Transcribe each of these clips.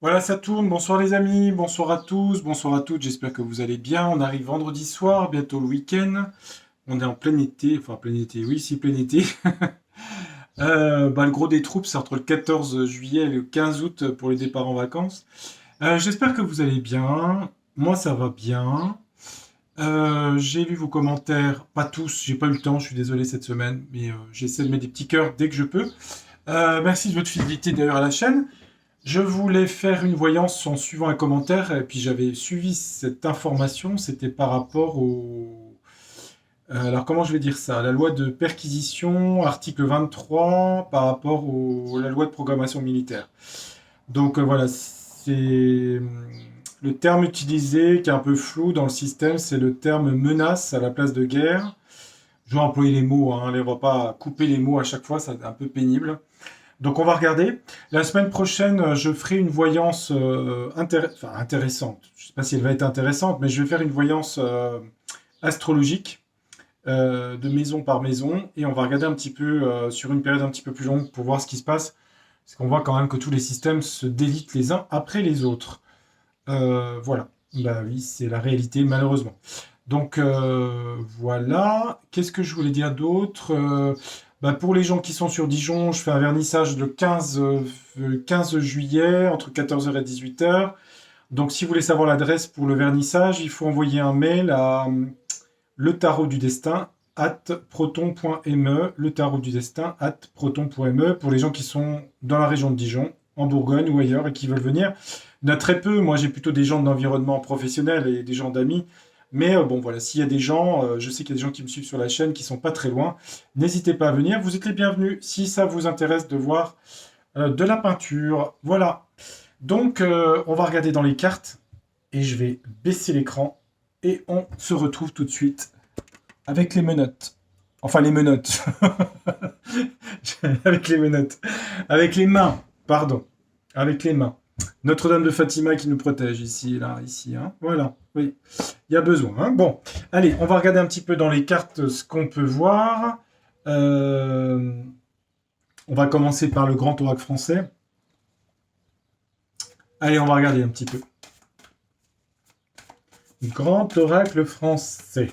Voilà, ça tourne. Bonsoir les amis, bonsoir à tous, bonsoir à toutes. J'espère que vous allez bien. On arrive vendredi soir, bientôt le week-end. On est en plein été, enfin plein été, oui, si plein été. Le gros des troupes, c'est entre le 14 juillet et le 15 août pour les départs en vacances. J'espère que vous allez bien. Moi, ça va bien. J'ai lu vos commentaires, pas tous, j'ai pas eu le temps, je suis désolé cette semaine, mais j'essaie de mettre des petits cœurs dès que je peux. Merci de votre fidélité d'ailleurs à la chaîne. Je voulais faire une voyance en suivant un commentaire, et puis j'avais suivi cette information, c'était par rapport au... alors comment je vais dire ça? La loi de perquisition, article 23, par rapport à la loi de programmation militaire. Donc voilà, c'est... Le terme utilisé, qui est un peu flou dans le système, c'est le terme menace à la place de guerre. Je vais employer les mots, hein, on va pas couper les mots à chaque fois, c'est un peu pénible. Donc on va regarder. La semaine prochaine, je ferai une voyance intéressante. Je ne sais pas si elle va être intéressante, mais je vais faire une voyance astrologique de maison par maison et on va regarder un petit peu sur une période un petit peu plus longue pour voir ce qui se passe. Parce qu'on voit quand même que tous les systèmes se délitent les uns après les autres. Voilà. Bah oui, c'est la réalité malheureusement. Donc voilà. Qu'est-ce que je voulais dire d'autre? Pour les gens qui sont sur Dijon, je fais un vernissage le 15 juillet entre 14h et 18h. Donc si vous voulez savoir l'adresse pour le vernissage, il faut envoyer un mail à le tarot du destin proton.me, le tarot du destin proton.me pour les gens qui sont dans la région de Dijon, en Bourgogne ou ailleurs et qui veulent venir. Il y en a très peu, moi j'ai plutôt des gens d'environnement professionnel et des gens d'amis. Mais bon voilà, s'il y a des gens, je sais qu'il y a des gens qui me suivent sur la chaîne qui sont pas très loin, n'hésitez pas à venir, vous êtes les bienvenus si ça vous intéresse de voir de la peinture. Voilà. Donc on va regarder dans les cartes et je vais baisser l'écran et on se retrouve tout de suite avec les menottes. Enfin, les menottes. Avec les menottes. Avec les mains, pardon. Avec les mains. Notre-Dame de Fatima qui nous protège ici, là, ici. Hein. Voilà, oui. Il y a besoin. Hein. Bon, allez, on va regarder un petit peu dans les cartes ce qu'on peut voir. Euh, on va commencer par le grand oracle français. Allez, on va regarder un petit peu. Grand oracle français.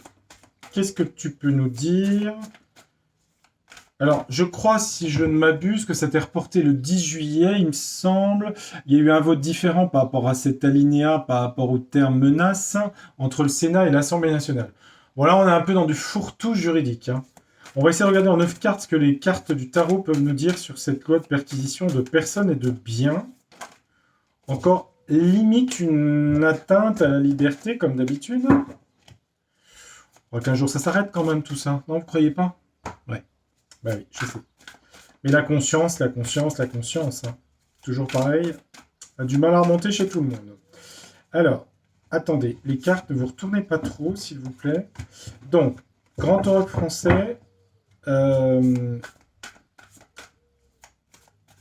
Qu'est-ce que tu peux nous dire? Alors, je crois, si je ne m'abuse, que ça t'est reporté le 10 juillet, il me semble. Il y a eu un vote différent par rapport à cet alinéa, par rapport au terme menace, entre le Sénat et l'Assemblée nationale. Voilà, on est un peu dans du fourre-tout juridique. Hein. On va essayer de regarder en 9 cartes ce que les cartes du tarot peuvent nous dire sur cette loi de perquisition de personnes et de biens. Encore limite une atteinte à la liberté, comme d'habitude. On voit qu'un jour ça s'arrête quand même tout ça. Non, vous croyez pas? Ouais. Bah oui, je sais. Mais la conscience, la conscience, la conscience, hein. Toujours pareil, a du mal à remonter chez tout le monde. Alors, attendez, les cartes, ne vous retournez pas trop, s'il vous plaît. Donc, Grand Oracle français, euh,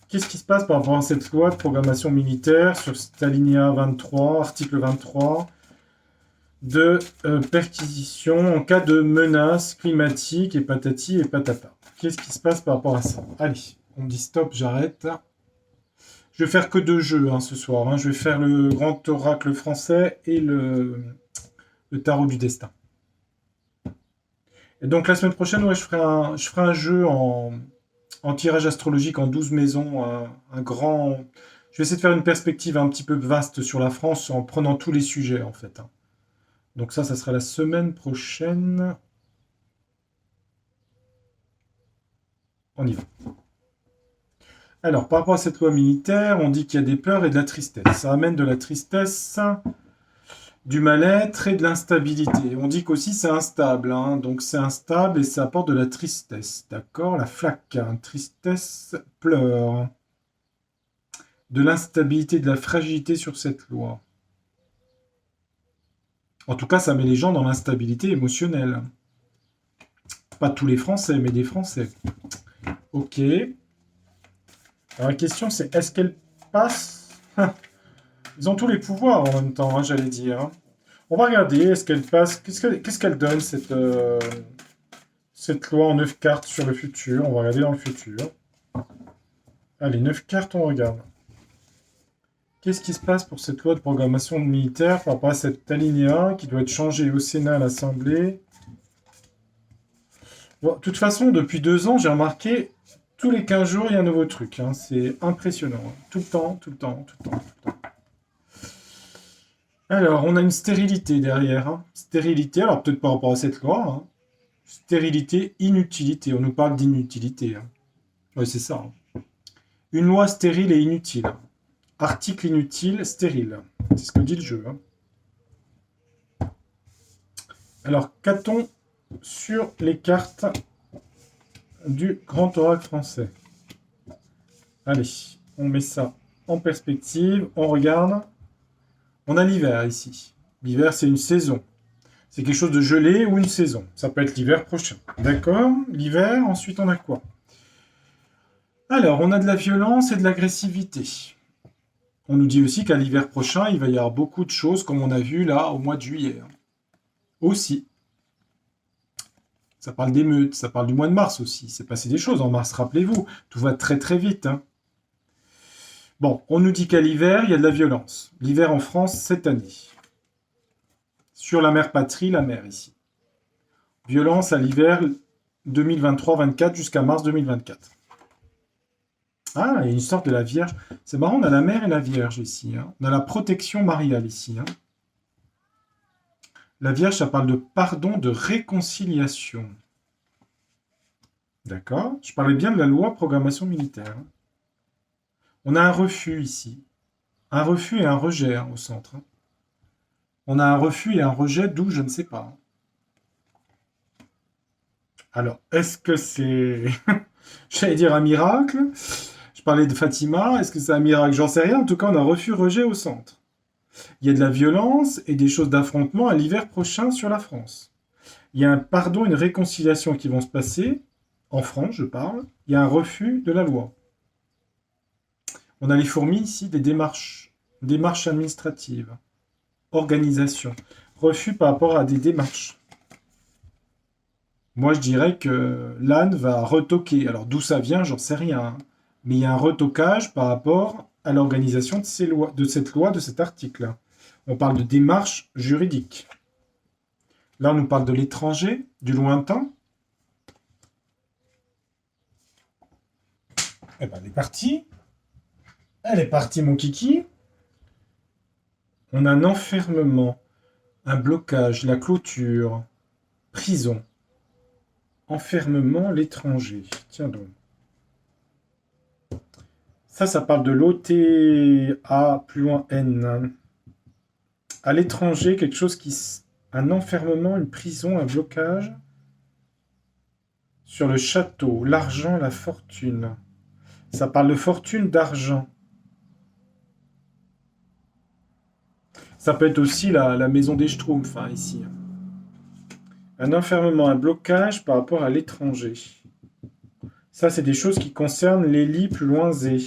qu'est-ce qui se passe par rapport à cette loi de programmation militaire sur cet alinéa 23, article 23, de perquisition en cas de menace climatique et patati et patata. Qu'est-ce qui se passe par rapport à ça? Allez, on me dit stop, j'arrête. Je vais faire que deux jeux hein, ce soir. Hein. Je vais faire le grand oracle français et le tarot du destin. Et donc la semaine prochaine, ouais, je ferai un jeu en tirage astrologique en 12 maisons, un grand... Je vais essayer de faire une perspective un petit peu vaste sur la France en prenant tous les sujets en fait. Hein. Donc ça sera la semaine prochaine. On y va. Alors, par rapport à cette loi militaire, on dit qu'il y a des pleurs et de la tristesse. Ça amène de la tristesse, du mal-être et de l'instabilité. On dit qu'aussi c'est instable, hein, donc c'est instable et ça apporte de la tristesse. D'accord? La flaque, hein, tristesse, pleurs. De l'instabilité, de la fragilité sur cette loi. En tout cas, ça met les gens dans l'instabilité émotionnelle. Pas tous les Français, mais des Français. Ok. Alors la question c'est, est-ce qu'elle passe? Ils ont tous les pouvoirs en même temps, hein, j'allais dire. Hein. On va regarder, est-ce qu'elle passe? Qu'est-ce qu'elle donne, cette loi en 9 cartes sur le futur? On va regarder dans le futur. Allez, 9 cartes, on regarde. Qu'est-ce qui se passe pour cette loi de programmation militaire par rapport à cet alinéa qui doit être changé au Sénat, à l'Assemblée? Bon, de toute façon, depuis 2 ans, j'ai remarqué, tous les 15 jours, il y a un nouveau truc, hein. C'est impressionnant, hein. Tout le temps, tout le temps, tout le temps, tout le temps. Alors, on a une stérilité derrière, hein. Stérilité, alors peut-être par rapport à cette loi, hein. Stérilité, inutilité. On nous parle d'inutilité, hein. Ouais, c'est ça, hein. Une loi stérile et inutile. Article inutile, stérile. C'est ce que dit le jeu, hein. Alors, qu'a-t-on sur les cartes du Grand Oracle français? Allez, on met ça en perspective. On regarde. On a l'hiver ici. L'hiver, c'est une saison. C'est quelque chose de gelé ou une saison. Ça peut être l'hiver prochain. D'accord? L'hiver, ensuite on a quoi? Alors, on a de la violence et de l'agressivité. On nous dit aussi qu'à l'hiver prochain, il va y avoir beaucoup de choses comme on a vu là au mois de juillet. Aussi. Ça parle d'émeutes, ça parle du mois de mars aussi. C'est passé des choses en mars, rappelez-vous. Tout va très très vite, hein. Bon, on nous dit qu'à l'hiver, il y a de la violence. L'hiver en France cette année. Sur la mère patrie, la mer ici. Violence à l'hiver 2023-24 jusqu'à mars 2024. Ah, il y a une sorte de la Vierge. C'est marrant, on a la mère et la Vierge ici, hein. On a la protection mariale ici, hein. La Vierge, ça parle de pardon, de réconciliation. D'accord? Je parlais bien de la loi programmation militaire, hein. On a un refus ici. Un refus et un rejet, hein, au centre, hein. On a un refus et un rejet, d'où je ne sais pas. Alors, est-ce que c'est... J'allais dire un miracle. Je parlais de Fatima. Est-ce que c'est un miracle? J'en sais rien. En tout cas, on a un refus-rejet au centre. Il y a de la violence et des choses d'affrontement à l'hiver prochain sur la France. Il y a un pardon et une réconciliation qui vont se passer. En France, je parle. Il y a un refus de la loi. On a les fourmis ici, des démarches. Démarches administratives. Organisation. Refus par rapport à des démarches. Moi, je dirais que l'âne va retoquer. Alors, d'où ça vient, j'en sais rien, hein. Mais il y a un retocage par rapport à l'organisation de cette loi, de cet article. On parle de démarche juridique. Là, on nous parle de l'étranger, du lointain. Eh ben, elle est partie. Elle est partie, mon kiki. On a un enfermement, un blocage, la clôture, prison. Enfermement, l'étranger. Tiens donc. Ça parle de l'OTA, plus loin N. À l'étranger, quelque chose qui... Un enfermement, une prison, un blocage. Sur le château, l'argent, la fortune. Ça parle de fortune, d'argent. Ça peut être aussi la maison des Schtroumpfs, hein, ici. Un enfermement, un blocage par rapport à l'étranger. Ça, c'est des choses qui concernent les lits plus loin Z.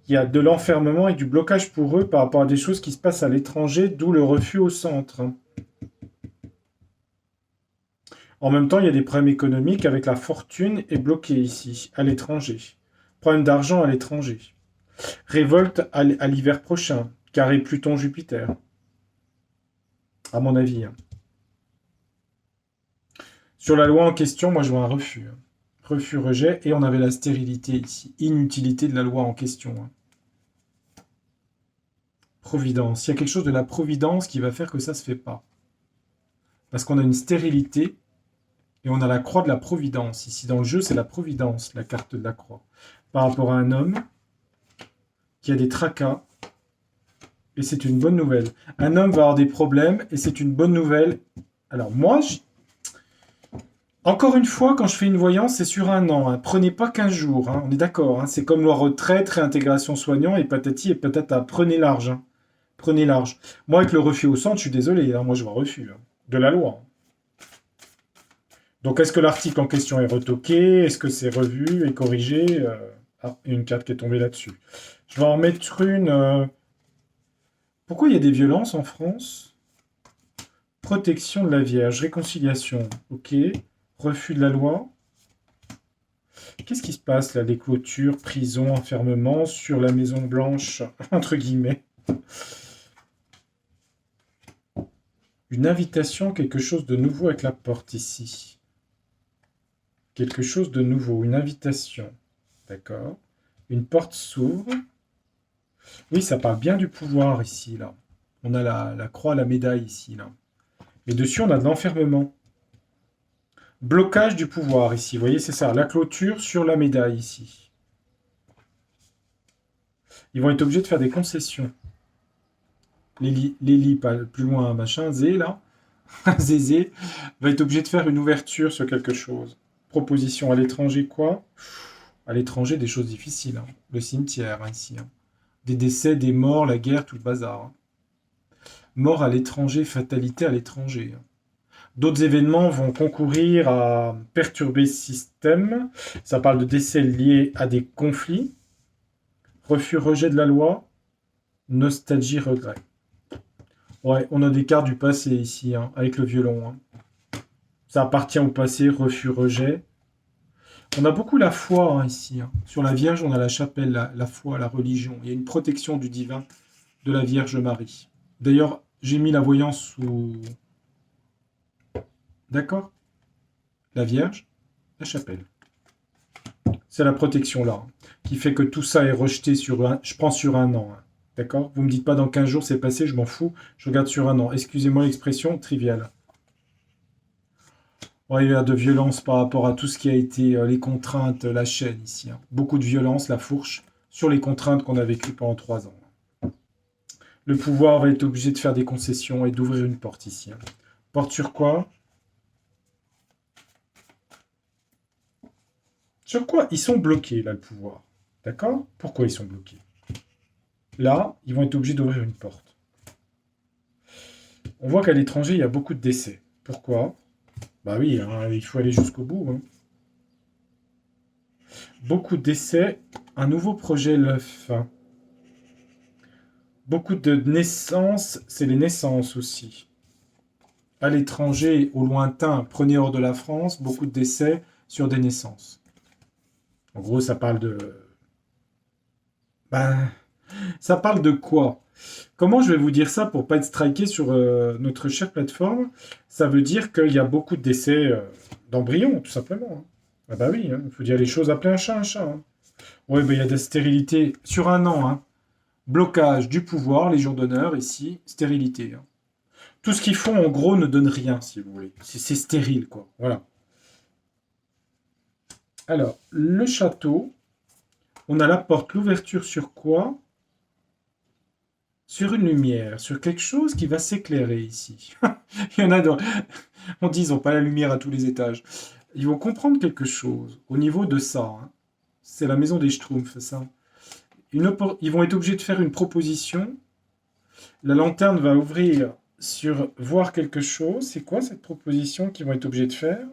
Il y a de l'enfermement et du blocage pour eux par rapport à des choses qui se passent à l'étranger, d'où le refus au centre. En même temps, il y a des problèmes économiques avec la fortune est bloquée ici, à l'étranger. Problème d'argent à l'étranger. Révolte à l'hiver prochain, carré Pluton-Jupiter. À mon avis, hein. Sur la loi en question, moi je vois un refus, hein. Refus, rejet, et on avait la stérilité ici. Inutilité de la loi en question, hein. Providence. Il y a quelque chose de la providence qui va faire que ça ne se fait pas. Parce qu'on a une stérilité et on a la croix de la providence. Ici dans le jeu, c'est la providence, la carte de la croix. Par rapport à un homme qui a des tracas. Et c'est une bonne nouvelle. Un homme va avoir des problèmes et c'est une bonne nouvelle. Alors moi, encore une fois, quand je fais une voyance, c'est sur un an, hein. Prenez pas 15 jours, hein. On est d'accord, hein. C'est comme loi retraite, réintégration soignant et patati et patata. Prenez large, hein. Prenez large. Moi, avec le refus au centre, je suis désolé, hein. Moi, je vois refus, hein. De la loi. Donc, est-ce que l'article en question est retoqué? Est-ce que c'est revu et corrigé? Ah, une carte qui est tombée là-dessus. Je vais en mettre une... Pourquoi il y a des violences en France? Protection de la Vierge, réconciliation, ok. Refus de la loi. qu'est-ce qui se passe là? Les clôtures, prison, enfermement sur la Maison Blanche, entre guillemets. Une invitation, quelque chose de nouveau avec la porte ici. Quelque chose de nouveau, une invitation. D'accord. Une porte s'ouvre. Oui, ça parle bien du pouvoir ici, là. On a la croix, la médaille ici, là. Et dessus, on a de l'enfermement. Blocage du pouvoir ici. Vous voyez, c'est ça. La clôture sur la médaille ici. Ils vont être obligés de faire des concessions. Lélie, pas plus loin, machin, Zé, là. Zézé va être obligé de faire une ouverture sur quelque chose. Proposition à l'étranger, quoi? À l'étranger, des choses difficiles. Hein. Le cimetière, hein, ici. Hein. Des décès, des morts, la guerre, tout le bazar. Hein. Mort à l'étranger, fatalité à l'étranger. Hein. D'autres événements vont concourir à perturber ce système. Ça parle de décès liés à des conflits. Refus, rejet de la loi. Nostalgie, regret. Ouais, on a des cartes du passé ici, hein, avec le violon. Hein. Ça appartient au passé, refus, rejet. On a beaucoup la foi hein, ici. Hein. Sur la Vierge, on a la chapelle, la foi, la religion. Il y a une protection du divin de la Vierge Marie. D'ailleurs, j'ai mis la voyance sous... D'accord? La Vierge, la chapelle. C'est la protection là, hein, qui fait que tout ça est rejeté sur un... Je prends sur un an. Hein. D'accord? Vous me dites pas dans 15 jours c'est passé, je m'en fous. Je regarde sur un an. Excusez-moi l'expression triviale. Ouais, il y a de violence par rapport à tout ce qui a été les contraintes, la chaîne ici. Hein. Beaucoup de violence, la fourche, sur les contraintes qu'on a vécues pendant 3 ans. Le pouvoir va être obligé de faire des concessions et d'ouvrir une porte ici. Hein. Porte sur quoi? Sur quoi? Ils sont bloqués, là, le pouvoir. D'accord? Pourquoi ils sont bloqués? Là, ils vont être obligés d'ouvrir une porte. On voit qu'à l'étranger, il y a beaucoup de décès. Pourquoi? Bah oui, hein, il faut aller jusqu'au bout. Hein. Beaucoup de décès, un nouveau projet l'œuf. Hein. Beaucoup de naissances, c'est les naissances aussi. À l'étranger, au lointain, prenez hors de la France, beaucoup de décès sur des naissances. En gros, ça parle de... Ben, ça parle de quoi? Comment je vais vous dire ça pour pas être striké sur notre chère plateforme? Ça veut dire qu'il y a beaucoup de décès d'embryons, tout simplement. Hein. Ah bah oui, il faut dire les choses, appeler un chat un chat. Hein. Oui, il y a des stérilités sur un an. Hein. Blocage du pouvoir, les jours d'honneur, ici, stérilité. Hein. Tout ce qu'ils font, en gros, ne donne rien, si vous voulez. C'est stérile, quoi. Voilà. Alors, le château, on a la porte, l'ouverture sur quoi? Sur une lumière, sur quelque chose qui va s'éclairer ici. Il y en a dans... On dit, ils n'ont pas la lumière à tous les étages. Ils vont comprendre quelque chose au niveau de ça. Hein. C'est la maison des Schtroumpfs, ça. Ils vont être obligés de faire une proposition. La lanterne va ouvrir sur voir quelque chose. C'est quoi cette proposition qu'ils vont être obligés de faire?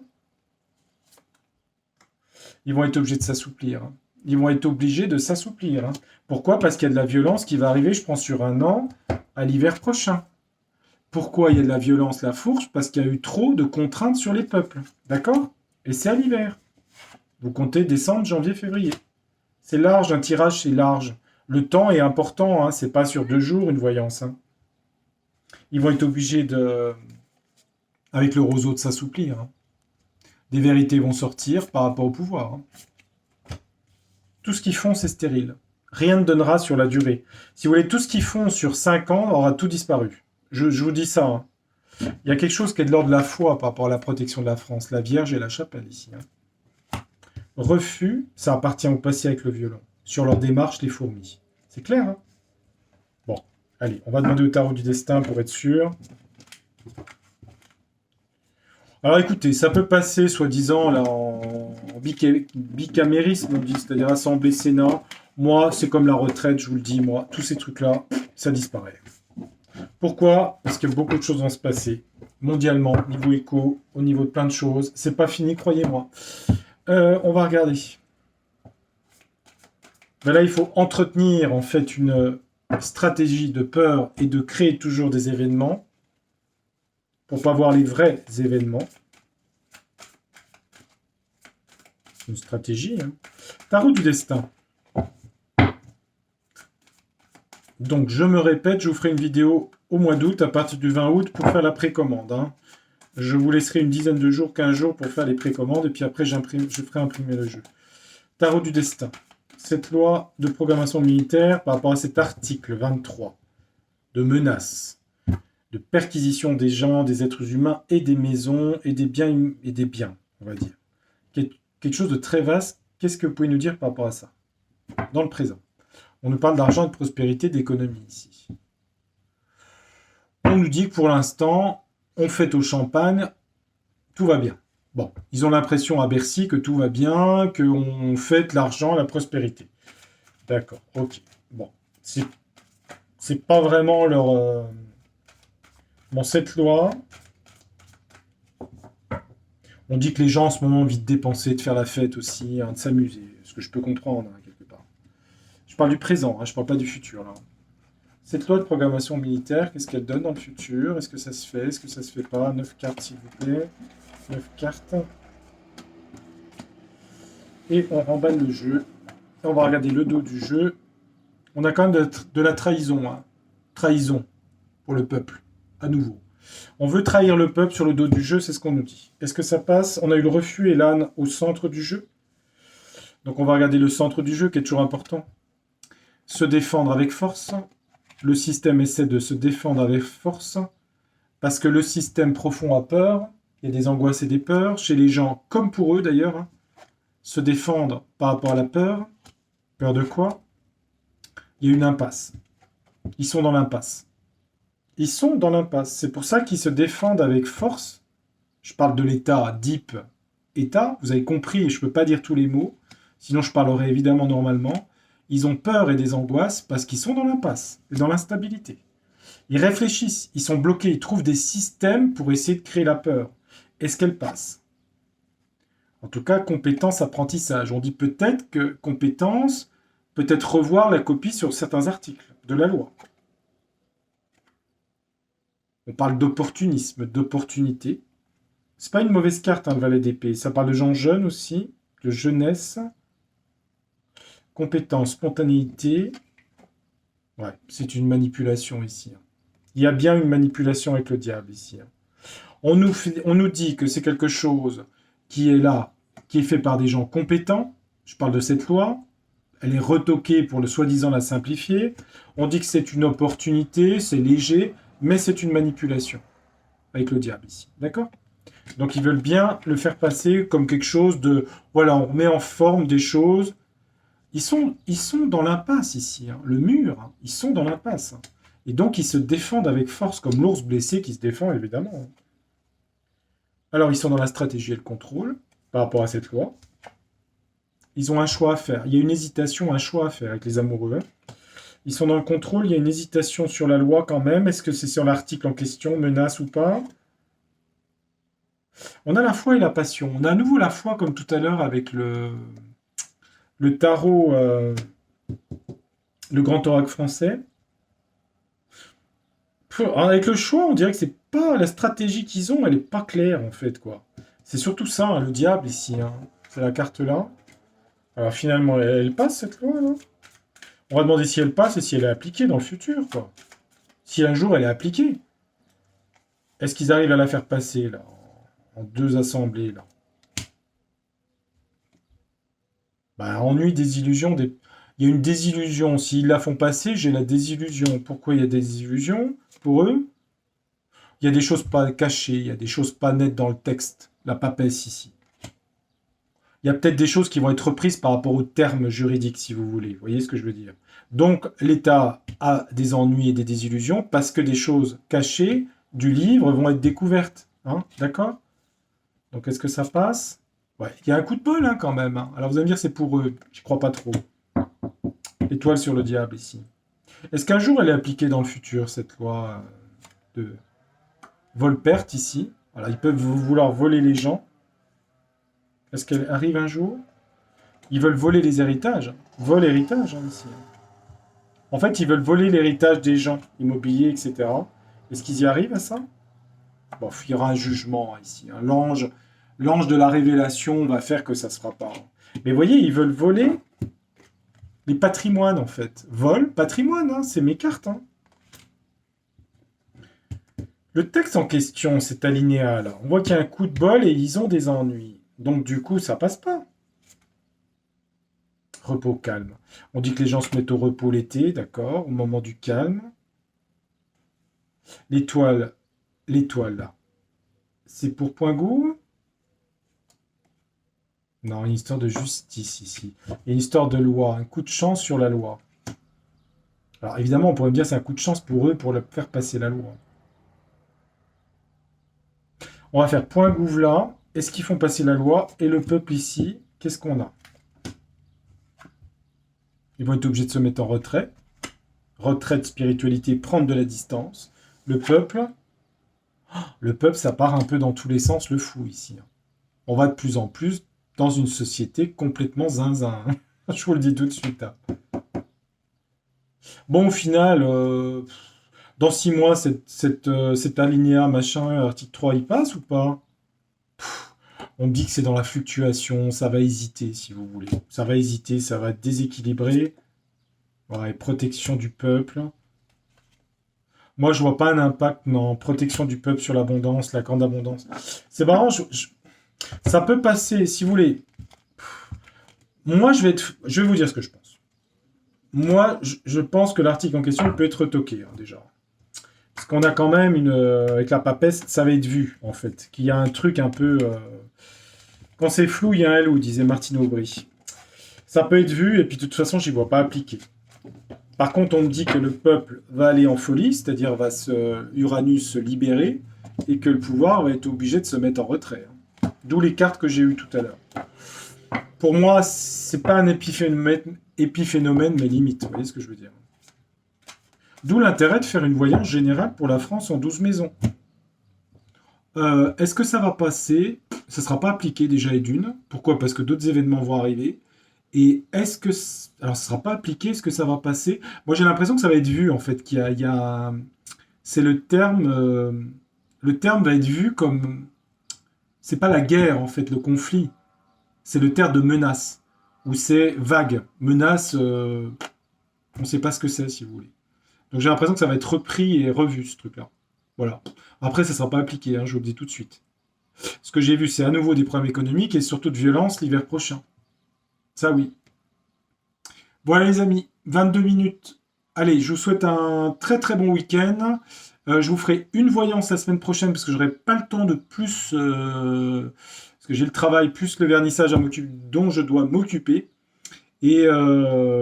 Ils vont être obligés de s'assouplir. Hein. Ils vont être obligés de s'assouplir. Hein. Pourquoi? Parce qu'il y a de la violence qui va arriver, je prends sur un an, à l'hiver prochain. Pourquoi il y a de la violence, la fourche? Parce qu'il y a eu trop de contraintes sur les peuples. D'accord? Et c'est à l'hiver. Vous comptez décembre, janvier, février. C'est large, un tirage, c'est large. Le temps est important, hein, c'est pas sur 2 jours une voyance. Hein. Ils vont être obligés de, avec le roseau, de s'assouplir. Hein. Des vérités vont sortir par rapport au pouvoir. Hein. Tout ce qu'ils font, c'est stérile. Rien ne donnera sur la durée. Si vous voulez, tout ce qu'ils font sur 5 ans aura tout disparu. Je vous dis ça. Hein. Il y a quelque chose qui est de l'ordre de la foi par rapport à la protection de la France. La Vierge et la chapelle ici. Hein. Refus, ça appartient au passé avec le violon. Sur leur démarche, les fourmis. C'est clair, hein? Bon, allez, on va demander au tarot du destin pour être sûr. Alors écoutez, ça peut passer, soi-disant, là, en bicamérisme, on dit, c'est-à-dire Assemblée Sénat. Moi, c'est comme la retraite, je vous le dis, moi, tous ces trucs-là, ça disparaît. Pourquoi? Parce que beaucoup de choses vont se passer, mondialement, niveau éco, au niveau de plein de choses. C'est pas fini, croyez-moi. On va regarder. Ben là, il faut entretenir, en fait, une stratégie de peur et de créer toujours des événements pour pas voir les vrais événements. Une stratégie. Hein. Tarot du destin. Donc, je me répète, je vous ferai une vidéo au mois d'août, à partir du 20 août, pour faire la précommande. Hein. Je vous laisserai une dizaine de jours, 15 jours pour faire les précommandes, et puis après, je ferai imprimer le jeu. Tarot du destin. Cette loi de programmation militaire par rapport à cet article 23 de menaces, de perquisition des gens, des êtres humains et des maisons et des biens, on va dire. Quelque chose de très vaste. Qu'est-ce que vous pouvez nous dire par rapport à ça dans le présent? On nous parle d'argent, de prospérité, d'économie ici. On nous dit que pour l'instant, on fête au champagne, tout va bien. Bon, ils ont l'impression à Bercy que tout va bien, qu'on fête l'argent, la prospérité. D'accord, ok. Bon, c'est pas vraiment leur... Bon, cette loi... On dit que les gens en ce moment ont envie de dépenser, de faire la fête aussi, hein, de s'amuser. Ce que je peux comprendre, hein, quelque part. Je parle du présent, hein, je parle pas du futur, là. Cette loi de programmation militaire, qu'est-ce qu'elle donne dans le futur? Est-ce que ça se fait? Est-ce que ça se fait pas? 9 cartes, s'il vous plaît. 9 cartes. Et on remballe le jeu. On va regarder le dos du jeu. On a quand même de la trahison. Hein. Trahison pour le peuple. À nouveau. On veut trahir le peuple sur le dos du jeu, c'est ce qu'on nous dit. Est-ce que ça passe? On a eu le refus et l'âne au centre du jeu. Donc on va regarder le centre du jeu qui est toujours important. Se défendre avec force. Le système essaie de se défendre avec force. Parce que le système profond a peur. Il y a des angoisses et des peurs. Chez les gens, comme pour eux d'ailleurs. Hein. Se défendre par rapport à la peur. Peur de quoi? Il y a une impasse. Ils sont dans l'impasse. Ils sont dans l'impasse. C'est pour ça qu'ils se défendent avec force. Je parle de l'État, deep État. Vous avez compris, je ne peux pas dire tous les mots. Sinon, je parlerai évidemment normalement. Ils ont peur et des angoisses parce qu'ils sont dans l'impasse et dans l'instabilité. Ils réfléchissent, ils sont bloqués, ils trouvent des systèmes pour essayer de créer la peur. Est-ce qu'elle passe? En tout cas, compétence, apprentissage. On dit peut-être que compétence, peut-être revoir la copie sur certains articles de la loi. On parle d'opportunisme, d'opportunité. C'est pas une mauvaise carte, hein, le valet d'épée. Ça parle de gens jeunes aussi, de jeunesse. Compétence, spontanéité. Ouais, c'est une manipulation ici. Il y a bien une manipulation avec le diable ici. On nous dit que c'est quelque chose qui est là, qui est fait par des gens compétents. Je parle de cette loi. Elle est retoquée pour le soi-disant la simplifier. On dit que c'est une opportunité, c'est léger, mais c'est une manipulation avec le diable ici. D'accord? Donc ils veulent bien le faire passer comme quelque chose de... Voilà, on remet en forme des choses. Ils sont dans l'impasse ici. Hein. Le mur, hein, ils sont dans l'impasse. Hein. Et donc ils se défendent avec force, comme l'ours blessé qui se défend évidemment. Hein. Alors ils sont dans la stratégie et le contrôle par rapport à cette loi. Ils ont un choix à faire. Il y a une hésitation, un choix à faire avec les amoureux. Ils sont dans le contrôle, il y a une hésitation sur la loi quand même. Est-ce que c'est sur l'article en question, menace ou pas? On a la foi et la passion. On a à nouveau la foi comme tout à l'heure avec le tarot, le grand oracle français. Avec le choix, on dirait que c'est pas la stratégie qu'ils ont, elle est pas claire en fait quoi. C'est surtout ça, hein, le diable ici. Hein. C'est la carte là. Alors finalement, elle passe cette loi là. On va demander si elle passe et si elle est appliquée dans le futur quoi. Si un jour elle est appliquée. Est-ce qu'ils arrivent à la faire passer là en 2 assemblées là? Bah, ennui, désillusion. Il y a une désillusion. S'ils la font passer, j'ai la désillusion. Pourquoi il y a des désillusions pour eux? Il y a des choses pas cachées, il y a des choses pas nettes dans le texte. La papesse ici. Il y a peut-être des choses qui vont être reprises par rapport aux termes juridiques, si vous voulez. Vous voyez ce que je veux dire? Donc, l'État a des ennuis et des désillusions parce que des choses cachées du livre vont être découvertes. Hein, d'accord? Donc, est-ce que ça passe? Ouais, il y a un coup de bol hein, quand même. Hein. Alors, vous allez me dire c'est pour eux. Je crois pas trop. Étoile sur le diable ici. Est-ce qu'un jour elle est appliquée dans le futur, cette loi de vol-perte ici? Voilà, ils peuvent vouloir voler les gens. Est-ce qu'elle arrive un jour? Ils veulent voler les héritages. Vol-héritage, hein, ici. En fait, ils veulent voler l'héritage des gens, immobiliers, etc. Est-ce qu'ils y arrivent à ça? Bon, il y aura un jugement ici. Hein. L'ange de la révélation va faire que ça ne se fera pas. Mais vous voyez, ils veulent voler les patrimoines, en fait. Vol, patrimoine, hein, c'est mes cartes. Hein. Le texte en question, cet alinéa-là, on voit qu'il y a un coup de bol et ils ont des ennuis. Donc du coup, ça passe pas. Repos calme. On dit que les gens se mettent au repos l'été, d'accord, au moment du calme. L'étoile, l'étoile là, c'est pour Poingou? Non, une histoire de justice ici. Il y a une histoire de loi, un coup de chance sur la loi. Alors évidemment, on pourrait me dire que c'est un coup de chance pour eux pour faire passer la loi. On va faire point gouv là. Est-ce qu'ils font passer la loi? Et le peuple ici, qu'est-ce qu'on a? Ils vont être obligés de se mettre en retrait. Retrait de spiritualité, prendre de la distance. Le peuple, ça part un peu dans tous les sens, le fou ici. On va de plus en plus dans une société complètement zinzin. Je vous le dis tout de suite. Hein. Bon, au final, dans 6 mois, cet alinéa, machin, article 3, il passe ou pas? On me dit que c'est dans la fluctuation, ça va hésiter, si vous voulez. Ça va hésiter, ça va être déséquilibré. Ouais, protection du peuple. Moi, je vois pas un impact, non. Protection du peuple sur l'abondance, la grande abondance. C'est marrant, ça peut passer, si vous voulez. Moi, je vais vous dire ce que je pense. Moi, je pense que l'article en question peut être retoqué, hein, déjà. Parce qu'on a quand même avec la papesse, ça va être vu, en fait. Qu'il y a un truc un peu. Quand c'est flou, il y a un loup, disait Martine Aubry. Ça peut être vu, et puis de toute façon, j'y vois pas appliquer. Par contre, on me dit que le peuple va aller en folie, c'est-à-dire Uranus se libérer, et que le pouvoir va être obligé de se mettre en retrait. Hein. D'où les cartes que j'ai eues tout à l'heure. Pour moi, c'est pas un épiphénomène, mais limite. Vous voyez ce que je veux dire? D'où l'intérêt de faire une voyance générale pour la France en 12 maisons. Est-ce que ça va passer? Ça ne sera pas appliqué déjà et d'une. Pourquoi? Parce que d'autres événements vont arriver. Et est-ce que... Alors, ça ne sera pas appliqué, est-ce que ça va passer? Moi, j'ai l'impression que ça va être vu, en fait. C'est le terme... Le terme va être vu comme... C'est pas la guerre, en fait, le conflit. C'est le terme de menace. Ou c'est vague. Menace, on ne sait pas ce que c'est, si vous voulez. Donc j'ai l'impression que ça va être repris et revu, ce truc-là. Voilà. Après, ça ne sera pas appliqué, hein, je vous le dis tout de suite. Ce que j'ai vu, c'est à nouveau des problèmes économiques et surtout de violence l'hiver prochain. Ça, oui. Voilà, les amis, 22 minutes. Allez, je vous souhaite un très très bon week-end. Je vous ferai une voyance la semaine prochaine parce que j'aurai pas le temps de plus... parce que j'ai le travail plus le vernissage dont je dois m'occuper. Et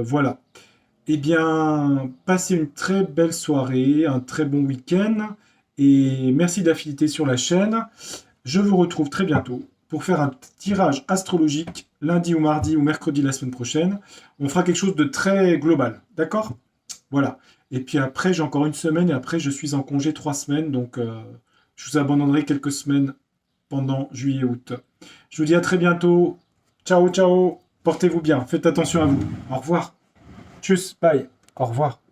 voilà. Eh bien, passez une très belle soirée, un très bon week-end, et merci d'affiliter sur la chaîne. Je vous retrouve très bientôt pour faire un tirage astrologique lundi ou mardi ou mercredi la semaine prochaine. On fera quelque chose de très global, d'accord? Voilà. Et puis après, j'ai encore une semaine, et après, je suis en congé 3 semaines, donc je vous abandonnerai quelques semaines pendant juillet-août. Je vous dis à très bientôt. Ciao, ciao. Portez-vous bien. Faites attention à vous. Au revoir. Tchuss, bye. Au revoir.